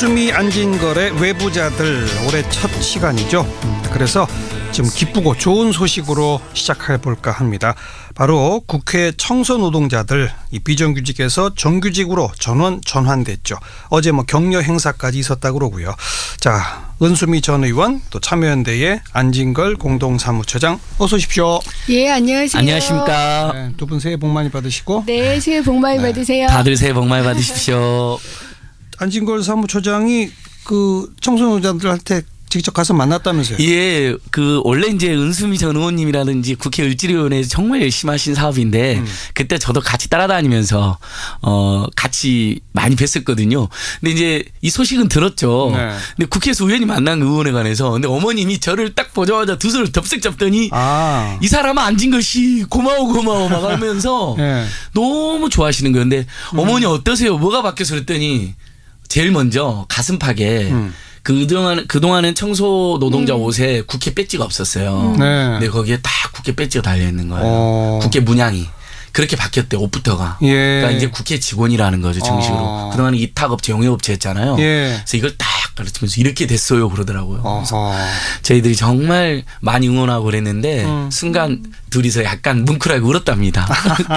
은수미 안진걸의 외부자들 올해 첫 시간이죠. 그래서 지금 기쁘고 좋은 소식으로 시작해볼까 합니다. 바로 국회 청소노동자들 이 비정규직에서 정규직으로 전환됐죠. 어제 격려 행사까지 있었다고 그러고요. 자, 은수미 전 의원 또 참여연대의 안진걸 공동사무처장 어서 오십시오. 예, 안녕하세요. 안녕하십니까. 네, 두 분 새해 복 많이 받으시고. 네, 새해 복 많이 받으세요. 다들 새해 복 많이 받으십시오. 안진걸 사무처장이 그 청소노동자들한테 직접 가서 만났다면서요? 예, 원래 이제 은수미 전 의원님이라든지 국회 을지로위원회에서 정말 열심히 하신 사업인데 그때 저도 같이 따라다니면서 같이 많이 뵀었거든요. 근데 이제 이 소식은 들었죠. 네. 근데 국회에서 우연히 만난 의원에 관해서 근데 어머님이 저를 딱 보자마자 두 손을 덥석 잡더니 이 사람은 안진걸 씨 고마워 막 하면서 네. 너무 좋아하시는 거예요. 근데 어머니 어떠세요? 뭐가 바뀌어서 그랬더니 제일 먼저 가슴팍에 그동안은 청소 노동자 옷에 국회 배지가 없었어요. 네. 근데 거기에 딱 국회 배지가 달려 있는 거예요. 국회 문양이. 그렇게 바뀌었대요. 옷부터가. 예. 그러니까 이제 국회 직원이라는 거죠. 정식으로. 그동안은 이탁업체 용역업체였잖아요. 예. 그래서 이걸 딱 가르치면서 이렇게 됐어요 그러더라고요. 어허. 저희들이 정말 많이 응원하고 그랬는데 순간 둘이서 약간 뭉클하게 울었답니다.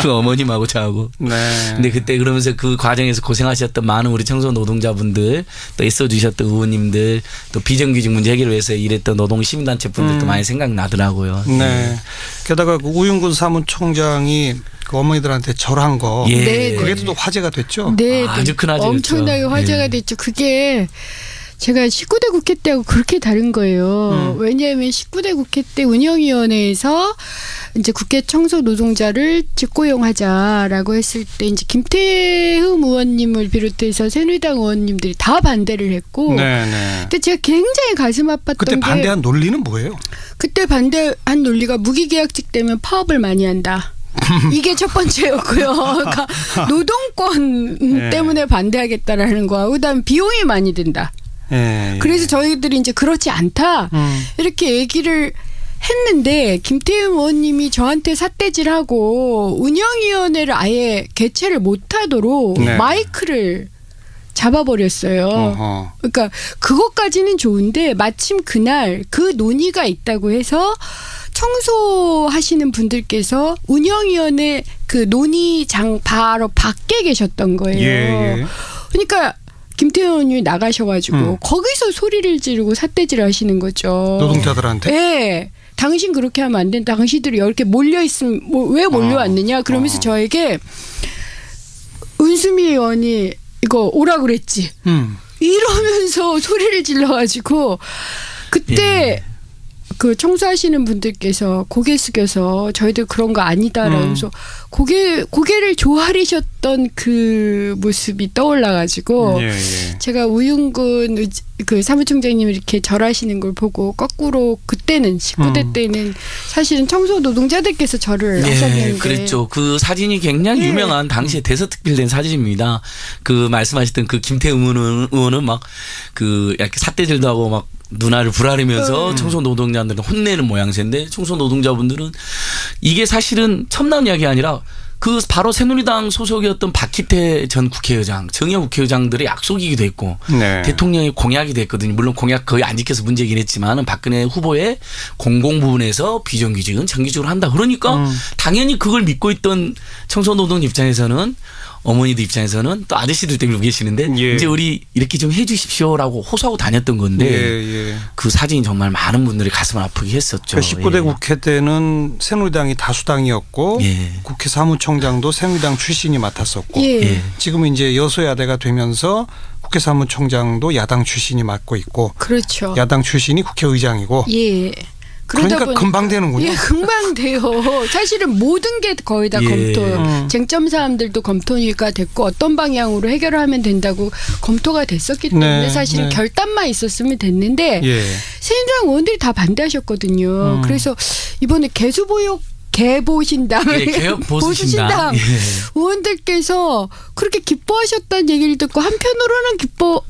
그 어머님하고 저하고. 네. 근데 그때 그러면서 그 과정에서 고생하셨던 많은 우리 청소 노동자분들 또 애써주셨던 의원님들 또 비정규직 문제 해결을 위해서 일했던 노동시민단체 분들도 많이 생각나더라고요. 네. 게다가 그 우윤근 사무총장이 그 어머니들한테 절한 거. 예. 네, 그게 또 화제가 됐죠. 네, 아주 큰 화제였죠. 엄청나게 화제가 예. 됐죠. 그게 제가 19대 국회 때하고 그렇게 다른 거예요. 왜냐하면 19대 국회 때 운영위원회에서 이제 국회 청소 노동자를 직고용하자라고 했을 때 이제 김태흠 의원님을 비롯해서 새누리당 의원님들이 다 반대를 했고, 네네. 근데 제가 굉장히 가슴 아팠던 그때 게 반대한 논리는 뭐예요? 그때 반대한 논리가 무기계약직 되면 파업을 많이 한다. 이게 첫 번째였고요. 그러니까 노동권 네. 때문에 반대하겠다라는 거하고 그다음 비용이 많이 든다. 예. 그래서 저희들이 이제 그렇지 않다 이렇게 얘기를 했는데 김태흠 의원님이 저한테 삿대질하고 운영위원회를 아예 개최를 못하도록 네. 마이크를 잡아버렸어요. 어허. 그러니까 그것까지는 좋은데 마침 그날 그 논의가 있다고 해서 청소하시는 분들께서 운영위원회 그 논의장 바로 밖에 계셨던 거예요. 예. 그러니까 김태현 의원님이 나가셔가지고 거기서 소리를 지르고 삿대질 하시는 거죠. 노동자들한테? 네. 당신 그렇게 하면 안 된다. 당신들이 이렇게 몰려있으면 왜 몰려왔느냐. 그러면서 저에게 은수미 의원이 이거 오라 그랬지. 이러면서 소리를 질러가지고 그때 그 청소하시는 분들께서 고개 숙여서 저희들 그런 거 아니다라면서 고개를 조아리셨던 그 모습이 떠올라가지고 예, 예. 제가 우윤근 그 사무총장님이 이렇게 절하시는 걸 보고 거꾸로 그때는 19대 때는 사실은 청소 노동자들께서 절을 하셨는데 그랬죠. 그 사진이 굉장히 유명한 당시에 대서특필된 사진입니다. 그 말씀하셨던 그 김태훈 의원은 막 그 이렇게 삿대질도 하고 막 눈알을 부라리면서 청소 노동자들은 혼내는 모양새인데 청소 노동자분들은 이게 사실은 첨단 이야기가 아니라 그 바로 새누리당 소속이었던 박희태 전 국회의장, 정의용 국회의장들의 약속이기도 했고 네. 대통령의 공약이 됐거든요. 물론 공약 거의 안 지켜서 문제긴 했지만 박근혜 후보의 공공 부분에서 비정규직은 정규직으로 한다. 그러니까 당연히 그걸 믿고 있던 청소 노동 입장에서는 어머니들 입장에서는 또 아저씨들 때문에 계시는데 예. 이제 우리 이렇게 좀 해 주십시오라고 호소하고 다녔던 건데 예. 그 사진이 정말 많은 분들이 가슴을 아프게 했었죠. 19대 예. 국회 때는 새누리당이 다수당이었고 예. 국회 사무총장도 새누리당 출신이 맡았었고 예. 지금은 이제 여소야대가 되면서 국회 사무총장도 야당 출신이 맡고 있고 그렇죠. 야당 출신이 국회의장이고 예. 그러니까 금방 되는군요. 예, 금방 돼요. 사실은 모든 게 거의 다 예. 검토. 쟁점 사항들도 검토가 됐고 어떤 방향으로 해결을 하면 된다고 검토가 됐었기 때문에 네, 사실은 네. 결단만 있었으면 됐는데 예. 새누리당 의원들이 다 반대하셨거든요. 그래서 이번에 개수보육 개보신당, 예, 개혁 보수신당. 예. 의원들께서 그렇게 기뻐하셨다는 얘기를 듣고 한편으로는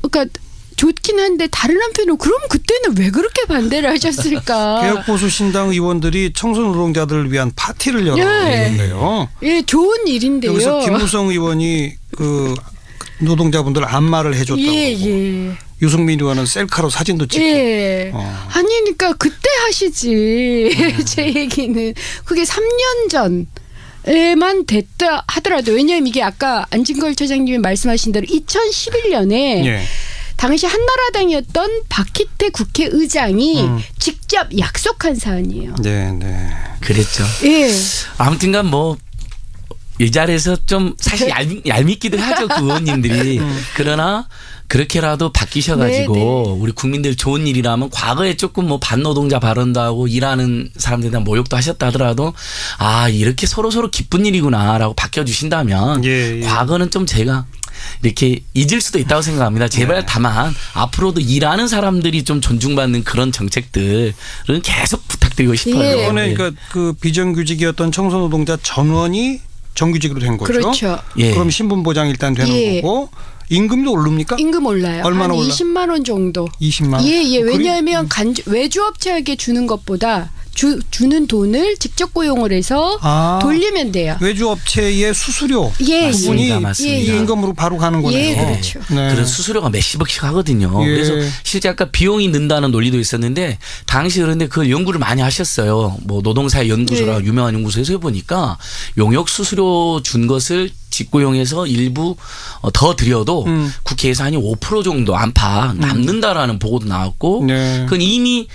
그러니까 좋긴 한데 다른 한편으로 그럼 그때는 왜 그렇게 반대를 하셨을까? 개혁보수신당 의원들이 청소노동자들을 위한 파티를 열었는데요. 예, 좋은 일인데요. 여기서 김무성 의원이 노동자분들 안마를 해줬다고. 예. 유승민 의원은 셀카로 사진도 찍고. 예. 아니, 그러니까 그때 하시지. 제 얘기는. 그게 3년 전에만 됐다 하더라도, 왜냐하면 이게 아까 안진걸 처장님이 말씀하신 대로 2011년에 예. 당시 한나라당이었던 박희태 국회의장이 직접 약속한 사안이에요. 네, 네. 그랬죠. 예. 아무튼간 뭐 이 자리에서 좀 사실 얄밉기도 하죠, 그 의원님들이. 그러나 그렇게라도 바뀌셔가지고 네. 우리 국민들 좋은 일이라면, 과거에 조금 뭐 반노동자 발언도 하고 일하는 사람들에 대한 모욕도 하셨다 하더라도 아, 이렇게 서로 기쁜 일이구나라고 바뀌어주신다면 예. 과거는 좀 제가 이렇게 잊을 수도 있다고 생각합니다. 제발 네. 다만 앞으로도 일하는 사람들이 좀 존중받는 그런 정책들은 계속 부탁드리고 싶어요. 예. 이번에 네. 그러니까 그 비정규직이었던 청소노동자 전원이 정규직으로 된 거죠. 그렇죠. 예. 그럼 신분 보장 일단 되는 예. 거고 임금도 오릅니까? 임금 올라요. 얼마나 한 올라? 20만 원 정도. 20만 원. 예. 그리- 왜냐하면 외주업체에게 주는 것보다 주는 돈을 직접 고용을 해서 아. 돌리면 돼요. 외주업체의 수수료 예. 부분이 맞습니다. 이 임금으로 바로 가는 거네요. 예, 그렇죠. 네. 그런 수수료가 몇십억씩 하거든요. 예. 그래서 실제 아까 비용이 는다는 논리도 있었는데 당시 그런데 그 연구를 많이 하셨어요. 뭐 노동사회 연구소라 네. 유명한 연구소에서 해보니까 용역 수수료 준 것을 직고용해서 일부 더 드려도 국회 예산이 5% 정도 안팎 남는다라는 보고도 나왔고, 네. 그건 이미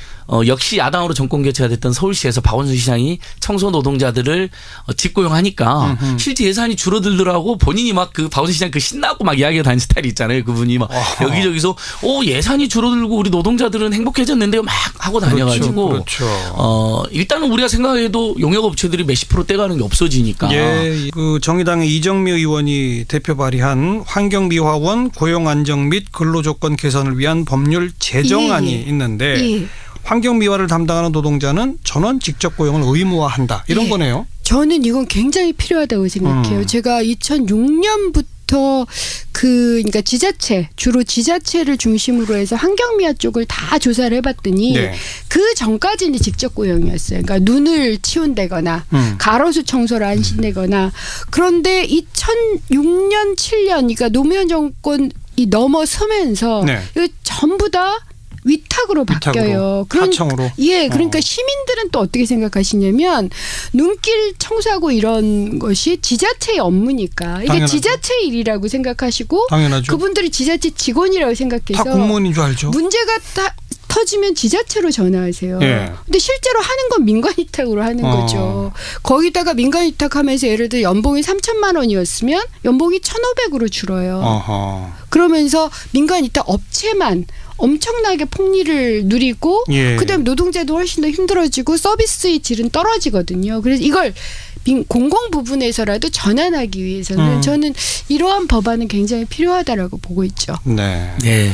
역시 야당으로 정권 교체가 됐던 서울시에서 박원순 시장이 청소 노동자들을 직고용하니까 실제 예산이 줄어들더라고. 본인이 막 그 박원순 시장 그 신나고 막 이야기가 다니는 스타일이 있잖아요. 그분이 막 여기저기서 예산이 줄어들고 우리 노동자들은 행복해졌는데요 막 하고 다녀가지고 그렇죠. 일단은 우리가 생각해도 용역업체들이 몇십 프로 떼가는 게 없어지니까. 예, 그 정의당의 이정미 의원이 대표 발의한 환경미화원 고용안정 및 근로조건 개선을 위한 법률 제정안이 예. 있는데 예. 환경미화를 담당하는 노동자는 전원 직접 고용을 의무화한다 이런 예. 거네요. 저는 이건 굉장히 필요하다고 생각해요. 제가 2006년부터 그러니까 주로 지자체를 중심으로 해서 환경미화 쪽을 다 조사를 해봤더니 네. 그 전까지는 직접 고용이었어요. 그러니까 눈을 치운다거나 가로수 청소를 한신다거나. 그런데 2006년 7년 그러니까 노무현 정권이 넘어서면서 네. 이거 전부 다 위탁으로 바뀌어요. 하청으로. 예, 그러니까 시민들은 또 어떻게 생각하시냐면 눈길 청소하고 이런 것이 지자체의 업무니까 이게 당연하죠. 지자체 일이라고 생각하시고 당연하죠. 그분들이 지자체 직원이라고 생각해서 다 공무원인 줄 알죠. 문제가 터지면 지자체로 전화하세요. 예. 근데 실제로 하는 건 민간 위탁으로 하는 거죠. 거기다가 민간 위탁하면서 예를 들어 연봉이 3천만 원이었으면 연봉이 1,500으로 줄어요. 어허. 그러면서 민간 위탁 업체만 엄청나게 폭리를 누리고 예. 그다음에 노동자도 훨씬 더 힘들어지고 서비스의 질은 떨어지거든요. 그래서 이걸 공공 부분에서라도 전환하기 위해서는 저는 이러한 법안은 굉장히 필요하다라고 보고 있죠. 네. 네.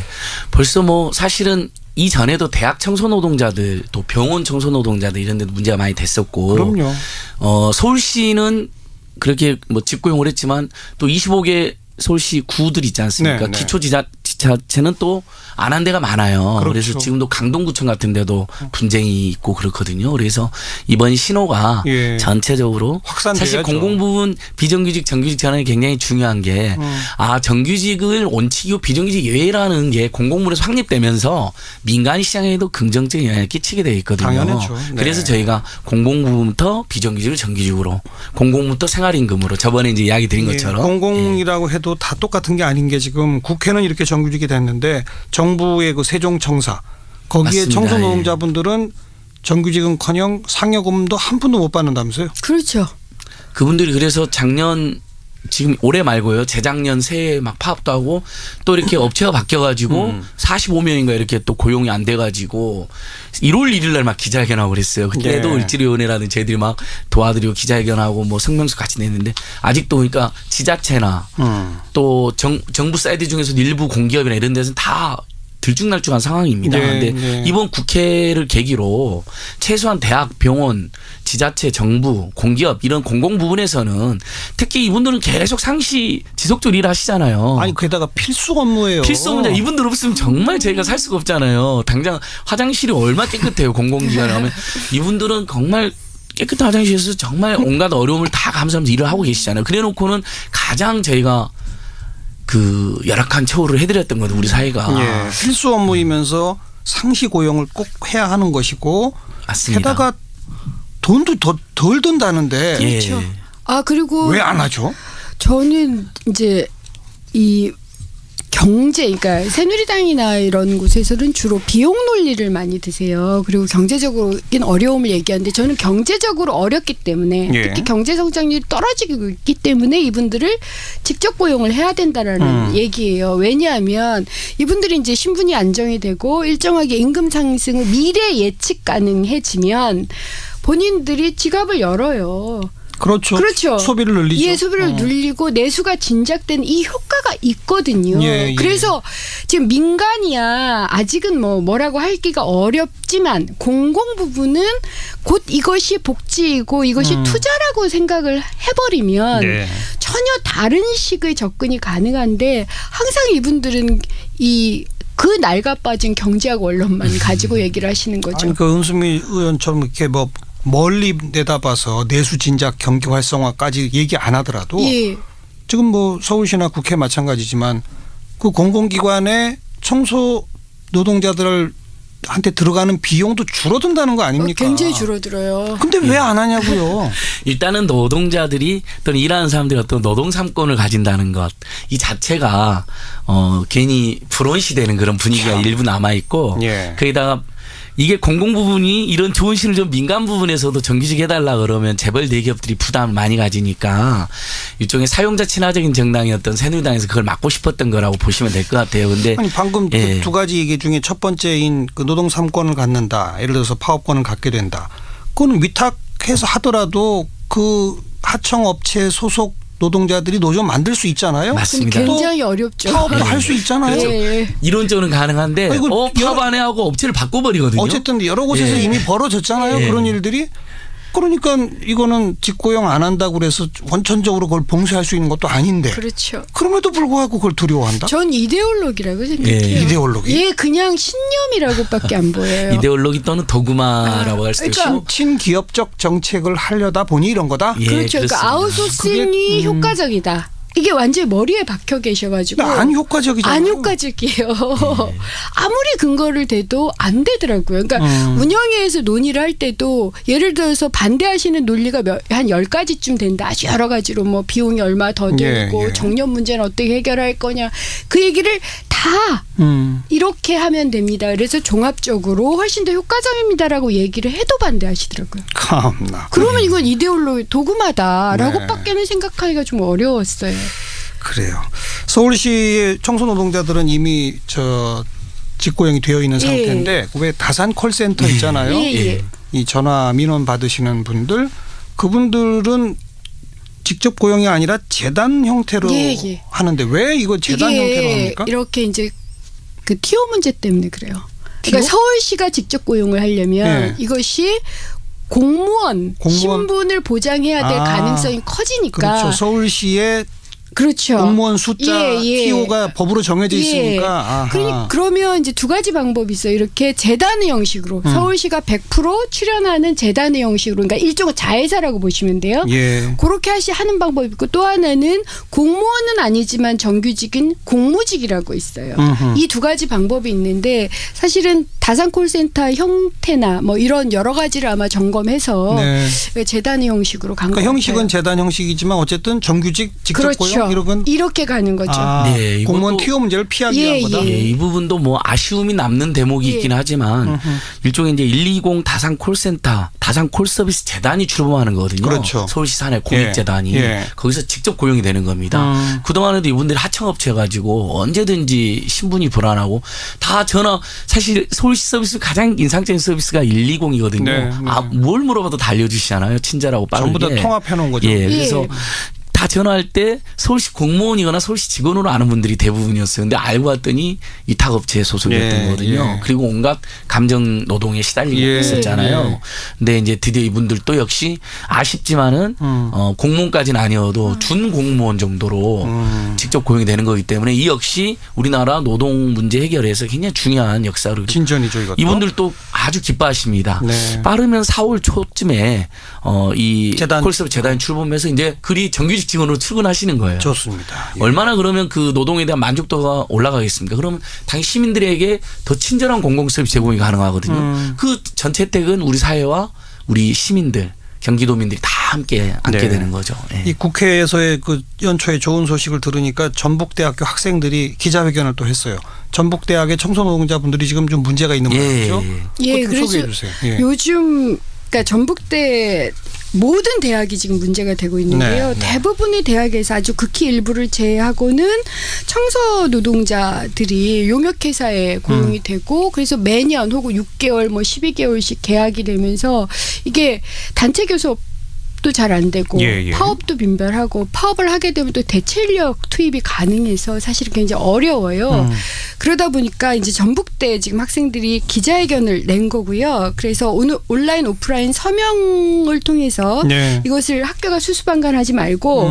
벌써 뭐 사실은 이전에도 대학 청소 노동자들 또 병원 청소 노동자들 이런 데도 문제가 많이 됐었고. 그럼요. 서울시는 그렇게 뭐 직고용을 했지만 또 25개 서울시 구들 있지 않습니까? 네, 네. 기초지자체는 또 안 한 데가 많아요. 그렇죠. 그래서 지금도 강동구청 같은 데도 분쟁이 있고 그렇거든요. 그래서 이번 신호가 예. 전체적으로 확산돼야죠. 사실 공공부문 비정규직 정규직 전환이 굉장히 중요한 게 정규직을 원칙이고 비정규직 예외라는 게 공공부문에서 확립되면서 민간 시장에도 긍정적인 영향을 끼치게 되어 있거든요. 당연하죠. 네. 그래서 저희가 공공부문부터 비정규직을 정규직으로, 공공부문부터 생활임금으로 저번에 이제 이야기 드린 것처럼 공공이라고 해도 다 똑같은 게 아닌 게 지금 국회는 이렇게 정규직이 됐는데 정부의 그 세종청사 거기에 맞습니다. 청소노동자분들은 정규직은커녕 상여금도 한 푼도 못 받는다면서요? 그렇죠. 그분들이 그래서 작년 지금 올해 말고요. 재작년 새해 막 파업도 하고 또 이렇게 업체가 바뀌어가지고 45명인가 이렇게 또 고용이 안 돼가지고 1월 1일 날 막 기자회견하고 그랬어요. 그때도 네. 을지로위원회라든지 저희들이 막 도와드리고 기자회견하고 뭐 성명서 같이 냈는데 아직도 그러니까 지자체나 또 정부 사이드 중에서 일부 공기업이나 이런 데서는 다 들쭉날쭉한 상황입니다. 네, 그런데 네. 이번 국회를 계기로 최소한 대학, 병원, 지자체, 정부, 공기업 이런 공공 부분에서는 특히 이분들은 계속 상시 지속적으로 일하시잖아요. 아니 게다가 필수 업무예요. 필수 업무자 이분들 없으면 정말 저희가 살 수가 없잖아요. 당장 화장실이 얼마나 깨끗해요. 공공기관에 하면 이분들은 정말 깨끗한 화장실에서 정말 온갖 어려움을 다 감수하면서 일을 하고 계시잖아요. 그래놓고는 가장 저희가 그 열악한 처우를 해드렸던 거죠 우리 사회가. 예. 필수 업무이면서 상시 고용을 꼭 해야 하는 것이고 맞습니다. 게다가 돈도 덜 든다는데 예. 그렇죠. 아 그리고 왜 안 하죠? 저는 이제 이 경제, 그러니까 새누리당이나 이런 곳에서는 주로 비용 논리를 많이 드세요. 그리고 경제적으로는 어려움을 얘기하는데 저는 경제적으로 어렵기 때문에 예. 특히 경제 성장률이 떨어지고 있기 때문에 이분들을 직접 고용을 해야 된다라는 얘기예요. 왜냐하면 이분들이 이제 신분이 안정이 되고 일정하게 임금 상승을 미래 예측 가능해지면 본인들이 지갑을 열어요. 그렇죠. 그렇죠. 소비를 늘리죠. 예, 소비를 늘리고 내수가 진작된 이 효과가 있거든요. 예, 예. 그래서 지금 민간이야 아직은 뭐라고 하기가 어렵지만 공공 부분은 곧 이것이 복지이고 이것이 투자라고 생각을 해버리면 네. 전혀 다른 식의 접근이 가능한데 항상 이분들은 그 낡아 빠진 경제학 원론만 가지고 얘기를 하시는 거죠. 아니, 그 은수미 의원처럼 이렇게 뭐 멀리 내다봐서 내수 진작 경기 활성화까지 얘기 안 하더라도 예. 지금 뭐 서울시나 국회 마찬가지지만 그 공공기관의 청소 노동자들한테 들어가는 비용도 줄어든다는 거 아닙니까? 굉장히 줄어들어요. 근데 왜 안 하냐고요? 일단은 노동자들이 또는 일하는 사람들이 어떤 노동 삼권을 가진다는 것 이 자체가 괜히 불온시되는 그런 분위기가 참. 일부 남아 있고 예. 거기다가 이게 공공 부분이 이런 좋은 시를 좀 민간 부분에서도 정규직 해달라 그러면 재벌 대기업들이 부담을 많이 가지니까 일종의 사용자 친화적인 정당이었던 새누리당에서 그걸 막고 싶었던 거라고 보시면 될 것 같아요. 근데 아니 방금 예. 그 두 가지 얘기 중에 첫 번째인 그 노동 3권을 갖는다. 예를 들어서 파업권을 갖게 된다. 그건 위탁해서 하더라도 그 하청업체 소속 노동자들이 노조 만들 수 있잖아요. 맞습니다. 굉장히 어렵죠. 파업도 할 수 있잖아요. 예. 이론적으로 가능한데 아니, 이거 파업 안 해 하고 업체를 바꿔버리거든요. 어쨌든 여러 곳에서 예. 이미 벌어졌잖아요. 예. 그런 일들이. 그러니까 이거는 직고용 안 한다고 그래서 원천적으로 그걸 봉쇄할 수 있는 것도 아닌데. 그렇죠. 그럼에도 불구하고 그걸 두려워한다? 전 이데올로기라고 생각해요. 예. 이데올로기? 예, 그냥 신념이라고밖에 안 보여요. 이데올로기 또는 도구마라고 할 수도 그러니까 있고. 친기업적 정책을 하려다 보니 이런 거다? 예, 그렇죠. 그러니까 그렇습니다. 아웃소싱이 효과적이다. 이게 완전히 머리에 박혀 계셔가지고 안 효과적이잖아요. 안 효과적이에요. 아무리 근거를 대도 안 되더라고요. 그러니까 운영위에서 논의를 할 때도 예를 들어서 반대하시는 논리가 한 10가지쯤 된다. 아주 여러 가지로 뭐 비용이 얼마 더 들고 예, 예. 정년 문제는 어떻게 해결할 거냐. 그 얘기를 다 이렇게 하면 됩니다. 그래서 종합적으로 훨씬 더 효과적입니다라고 얘기를 해도 반대하시더라고요. 참나. 그러면 이건 이데올로기 도구마다라고밖에는 네. 생각하기가 좀 어려웠어요. 그래요. 서울시의 청소노동자들은 이미 직고용이 되어 있는 예. 상태인데 왜 다산 콜센터 있잖아요. 예, 예. 이 전화 민원 받으시는 분들 그분들은 직접 고용이 아니라 재단 형태로 예, 예. 하는데 왜 이거 재단 형태로 합니까? 이렇게 이제 그 티오 문제 때문에 그래요. 티오? 그러니까 서울시가 직접 고용을 하려면 네. 이것이 공무원 신분을 보장해야 될 아, 가능성이 커지니까. 그렇죠. 서울시의 그렇죠. 공무원 숫자 예, 예. TO가 법으로 정해져 예. 있으니까. 아하. 그러면 이제 두 가지 방법이 있어요. 이렇게 재단의 형식으로 서울시가 100% 출연하는 재단의 형식으로 그러니까 일종의 자회사라고 보시면 돼요. 예. 그렇게 하는 방법이 있고 또 하나는 공무원은 아니지만 정규직인 공무직이라고 있어요. 이 두 가지 방법이 있는데 사실은 다산 콜센터 형태나 뭐 이런 여러 가지를 아마 점검해서 네. 재단의 형식으로 간 것 그러니까 같아요. 형식은 재단 형식이지만 어쨌든 정규직 직접 그렇죠. 고용 이런 건 이렇게 가는 거죠. 네, 이것도- 공무원 티오 문제를 피하기 위한 예, 거다. 예, 이 부분도 뭐 아쉬움이 남는 대목이 예. 있긴 하지만 일종의 이제 120 다산 콜센터, 다산 콜서비스 재단이 출범하는 거거든요. 그렇죠. 서울시 산하 공익재단이 예. 거기서 직접 고용이 되는 겁니다. 그동안에도 이분들이 하청업체 가지고 언제든지 신분이 불안하고 다 전화 사실 서울시 서비스 가장 인상적인 서비스가 120이거든요. 네, 네. 뭘 물어봐도 다 알려주시잖아요. 친절하고 빠르게. 전부 다 통합해 놓은 거죠. 예, 그래서 예. 다 전화할 때 서울시 공무원이거나 서울시 직원으로 아는 분들이 대부분이었어요. 근데 알고 봤더니 위탁업체에 소속이었던 예, 거거든요. 예. 그리고 온갖 감정 노동에 시달리고 예, 있었잖아요. 예. 근데 이제 드디어 이분들도 역시 아쉽지만은 공무원까지는 아니어도 준 공무원 정도로 직접 고용이 되는 거기 때문에 이 역시 우리나라 노동 문제 해결에서 굉장히 중요한 역사를 진전이죠 이것도. 이분들도 아주 기뻐하십니다. 네. 빠르면 4월 초쯤에 이 재단. 콜세브 재단에 출범해서 이제 그리 정규직 직원으로 출근하시는 거예요. 좋습니다. 예. 얼마나 그러면 그 노동에 대한 만족도가 올라가겠습니까? 그러면 당연히 시민들에게 더 친절한 공공서비스 제공이 가능하거든요. 그 전체 혜택은 우리 사회와 우리 시민들, 경기도민들이 다 함께 안게 네. 되는 거죠. 예. 이 국회에서의 그 연초에 좋은 소식을 들으니까 전북대학교 학생들이 기자회견을 또 했어요. 전북대학의 청소노동자분들이 지금 좀 문제가 있는 모양이죠. 예, 그것 좀 그래서 소개해 주세요. 예. 요즘 그러니까 전북대 모든 대학이 지금 문제가 되고 있는데요. 네, 네. 대부분의 대학에서 아주 극히 일부를 제외하고는 청소 노동자들이 용역회사에 고용이 되고 그래서 매년 혹은 6개월 뭐 12개월씩 계약이 되면서 이게 단체 교섭 도 잘 안 되고 예, 예. 파업도 빈발하고 파업을 하게 되면 또 대체 인력 투입이 가능해서 사실 굉장히 어려워요. 그러다 보니까 이제 전북대 지금 학생들이 기자회견을 낸 거고요. 그래서 오늘 온라인 오프라인 서명을 통해서 네. 이것을 학교가 수수방관하지 말고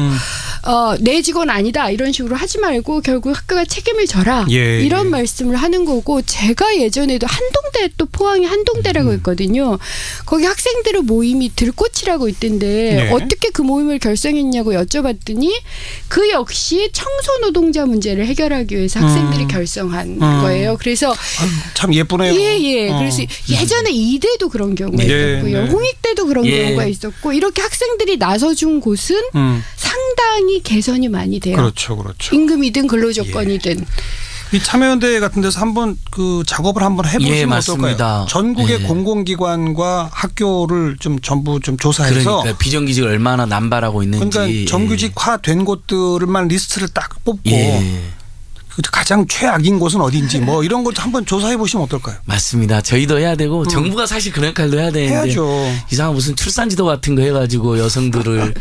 내 직원 아니다 이런 식으로 하지 말고 결국 학교가 책임을 져라 예, 이런 예. 말씀을 하는 거고 제가 예전에도 한동대 또 포항에 한동대라고 있거든요. 거기 학생들의 모임이 들꽃이라고 있던데 네. 어떻게 그 모임을 결성했냐고 여쭤봤더니 그 역시 청소 노동자 문제를 해결하기 위해서 학생들이 결성한 거예요. 그래서 아유, 참 예쁘네요. 예. 그래서 예전에 이대도 그런 경우가 네, 있었고요. 네. 홍익대도 그런 예. 경우가 있었고 이렇게 학생들이 나서준 곳은 상당히 개선이 많이 돼요. 그렇죠, 그렇죠. 임금이든 근로조건이든. 이 참여연대 같은 데서 한번 그 작업을 한번 해보시면 예, 어떨까요? 맞습니다. 전국의 예. 공공기관과 학교를 좀 전부 좀 조사해서 그러니까 비정규직을 얼마나 남발하고 있는지. 그러니까 정규직화된 곳들만 리스트를 딱 뽑고 예. 그 가장 최악인 곳은 어딘지 뭐 이런 것 한번 조사해 보시면 어떨까요? 맞습니다. 저희도 해야 되고 정부가 사실 그런 역할도 해야 되는데 해야죠. 이상한 무슨 출산지도 같은 거 해가지고 여성들을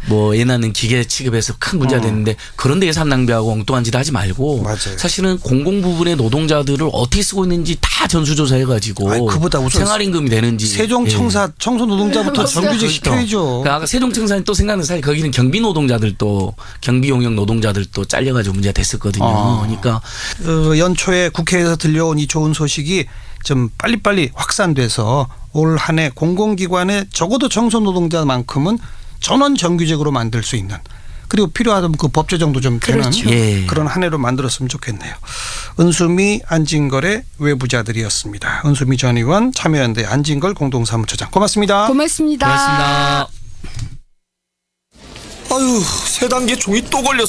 뭐 애 낳는 기계 취급해서 큰 문제가 됐는데 그런데 예산 낭비하고 엉뚱한 짓 하지 말고 맞아요. 사실은 공공 부분의 노동자들을 어떻게 쓰고 있는지 다 전수조사해가지고 아니, 그보다 우선 생활임금이 되는지 세종청사 청소 노동자부터 정규직 그렇죠. 시켜야죠. 그러니까 아까 세종청사는 또 생각나는 사실 거기는 경비 노동자들도 경비 용역 노동자들도 잘려가지고 문제가 됐었거든요. 그러니까 연초에 국회에서 들려온 이 좋은 소식이 좀 빨리빨리 확산돼서 올 한 해 공공기관의 적어도 청소 노동자만큼은 전원 정규직으로 만들 수 있는 그리고 필요하다면 그 법 제정도 좀 되는 그렇죠. 예. 그런 한 해로 만들었으면 좋겠네요. 은수미 안진걸의 외부자들이었습니다. 은수미 전 의원 참여연대 안진걸 공동사무처장 고맙습니다. 고맙습니다. 고맙습니다. 아유, 세 단계 종이 또 걸렸어.